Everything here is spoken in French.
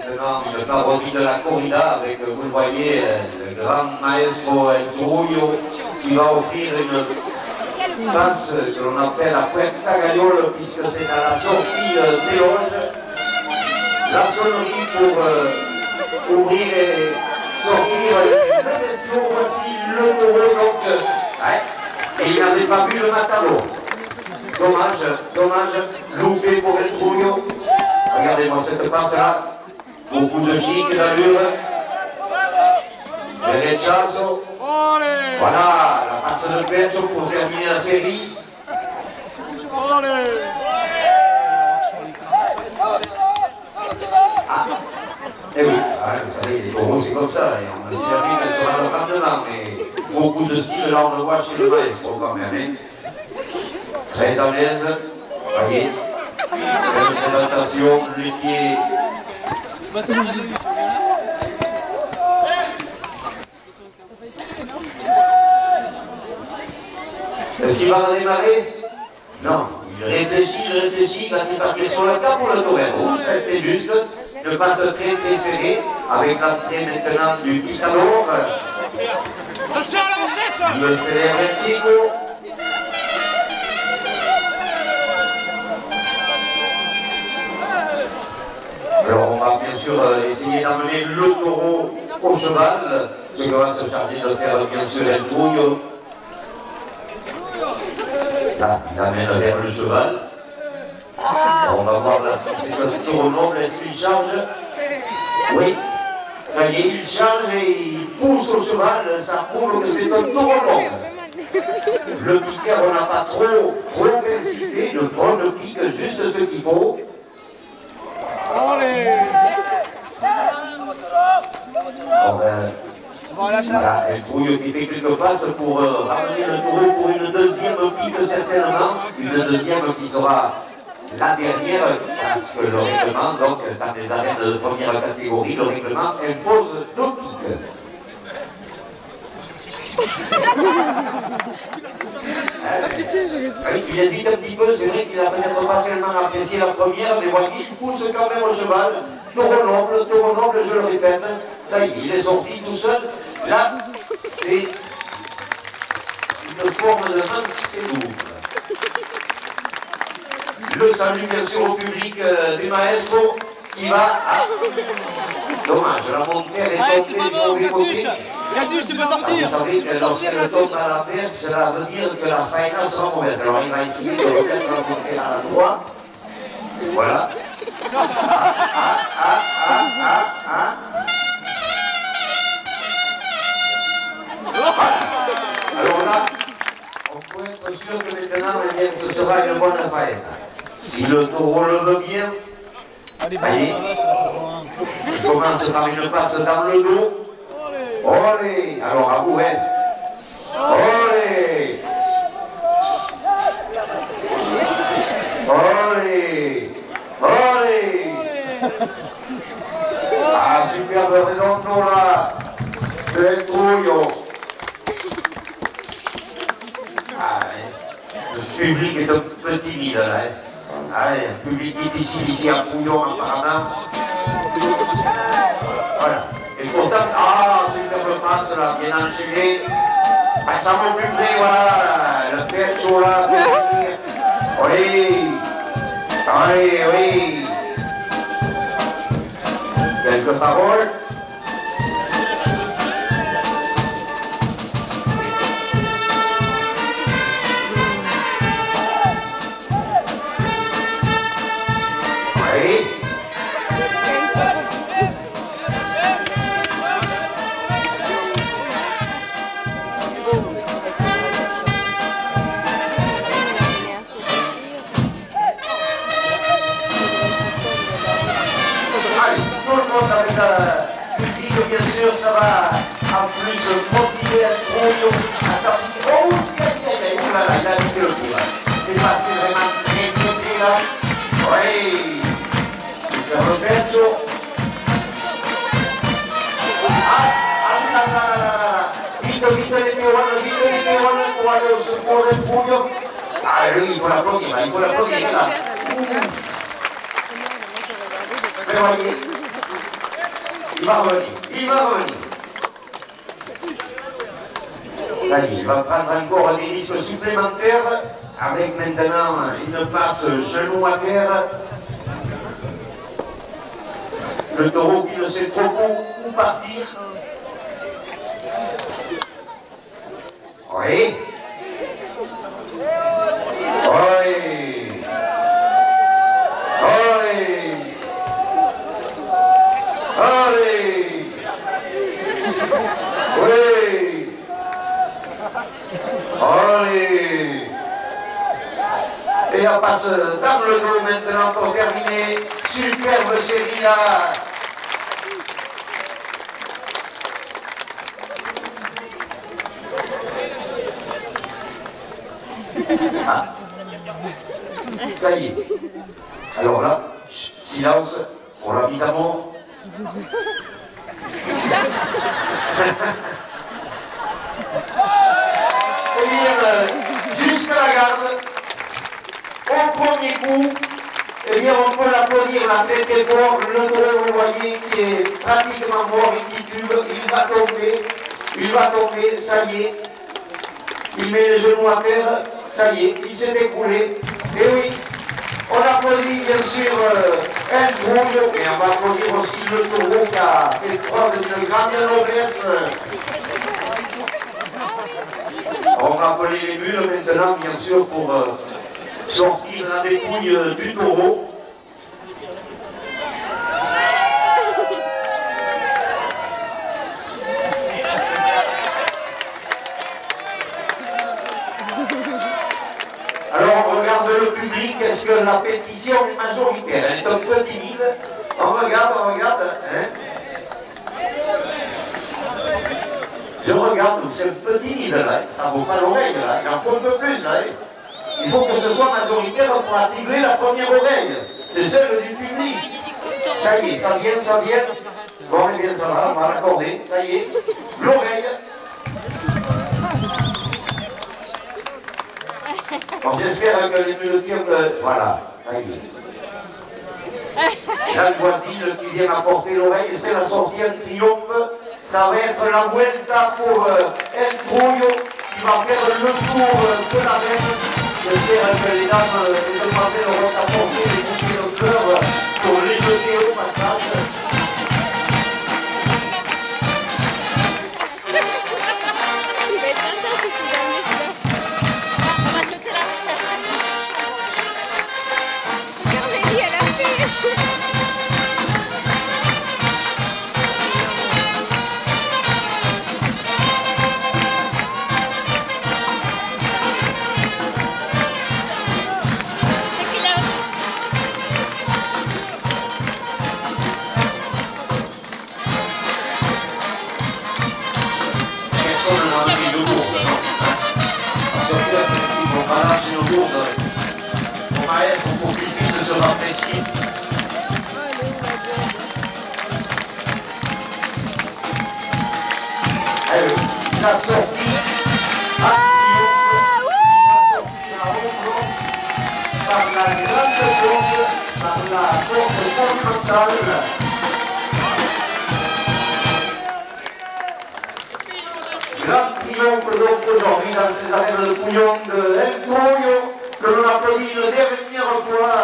maintenant une parodie de la corrida avec, vous le voyez, le grand maestro El Trullo qui va offrir une passe que l'on appelle la Puerta Gagliol puisque c'est à la sortie des loges. La sonnerie pour ouvrir et sortir le bestiau. Voici le taureau donc. Et il n'avait pas vu le matador. Dommage, loupé pour El Trullo. Regardez-moi cette passe-là. Beaucoup de chic d'allure. Le rechazo. Voilà, la passe de Pecho pour terminer la série. Eh oui, vous savez, les taureaux c'est comme ça, on les servit sur la locandement, mais beaucoup de style, là on le voit chez le maestro quand même. Hein. Très à l'aise, voyez, belle présentation, les pieds. S'il va redémarrer? Non, il réfléchit, va débarquer sur le cap pour le torero, c'était juste. Le passe très serré, avec l'entrée maintenant du Pitador. Attention à la manchette! Le célèbre Chico. Alors on va bien sûr essayer d'amener le taureau au cheval, ce que va se charger de faire bien sûr El Trullo. Là, il amène vers le cheval. On va voir là si c'est un taureau noble, est-ce qu'il change? Oui, ça y est, il change et il pousse au cheval, ça prouve que c'est un taureau noble. Le piqueur, on n'a pas trop insisté, le bon le pique juste ce qu'il faut. Voilà, El Trullo qui fait quelques passes pour ramener le taureau pour une deuxième pique certainement, une deuxième qui sera la dernière, parce que le règlement, donc dans les arènes de première catégorie, le règlement impose deux piques. Il hésite un petit peu, c'est vrai qu'il n'a peut-être pas tellement apprécié la première, mais voyez, il pousse quand même au cheval. Taureau noble, je le répète, ça y est, il est sorti tout seul. Là, c'est une forme de 26 double. Le salut bien sûr au public du maestro qui va à... Dommage, la montée est tombée du mauvais côté. Il a dit, je peux sortir. Vous savez que lorsqu'elle tombe à la perte, cela veut dire que la faïna sera mauvaise. Alors il va essayer de remettre la montée à la droite. Voilà. Alors là, on peut être sûr que maintenant, eh bien, ce sera une bonne faïna. Si le taureau le veut bien, allez, il commence par une passe dans le dos. Olé, alors à vous, hein. Olé. Olé. Olé. Ah, superbe redondo là, de El Trullo. Ah, hein. Le public est un peu timide là, hein. Ah, un public difficile ici à Pouillon apparemment. Voilà. Et pourtant, superbe passe là, bien enchaîné. Passons au public, voilà, le Pecho là, oui. Allez, oui. Quelques paroles. Avec la musique, bien sûr, ça va en plus motiver El Trullo à sortir. Oh, il a niqué le tir. C'est passé vraiment très là. Oui, c'est Roberto. Vite les pieds, pour aller au secours d'El Trullo. Ah, lui, il faut l'applaudir, là. Mais voyez. il va revenir, il va revenir. Ça y est, il va prendre encore des risques supplémentaires avec maintenant une passe genou à terre. Le taureau qui ne sait trop où partir. Oui. Oui. Oui. Allez. Oui. Allez. Et on passe dans le dos maintenant pour terminer. Superbe série là. Ah. Ça y est. Alors là, silence pour la mise à mort. Eh bien, jusqu'à la garde, au premier coup, eh bien, on peut l'applaudir, la tête est morte, le taureau, vous voyez, qui est pratiquement mort, il titube, il va tomber, ça y est. Il met les genoux à terre, ça y est, il s'est écroulé. Et oui, on applaudit bien sûr El Trouille, et on va applaudir aussi le taureau qui a fait preuve d'une grande noblesse. On va appeler les mules maintenant, bien sûr, pour sortir la dépouille du taureau. Alors on regarde le public, est-ce que la pétition est majoritaire? Elle est un peu timide. On regarde, hein? Je regarde, c'est un peu timide là, ça vaut pas l'oreille là, il en faut un peu plus là. Il faut que ce soit majoritaire pour attirer la première oreille. C'est celle du public. Ça y est, ça vient. Bon, eh bien ça va, on va l'accorder, ça y est. L'oreille. Bon, j'espère que les muletiers, voilà, ça y est. Jeanne Voisine qui vient apporter l'oreille, c'est la sortie en triomphe. Ça va être la vuelta pour El Trouille qui va faire le tour de la reine. J'espère que les dames et les demoiselles auront apporté les bouquets de fleurs pour les jeter au passage. Mon maestro pour qu'il puisse se apprécier. Allez, la sortie à par la grande porte, par la porte monumentale. Grand triomphe donc aujourd'hui dans ces arènes de Pouillon de El Trouille, que l'on applaudit une dernière fois.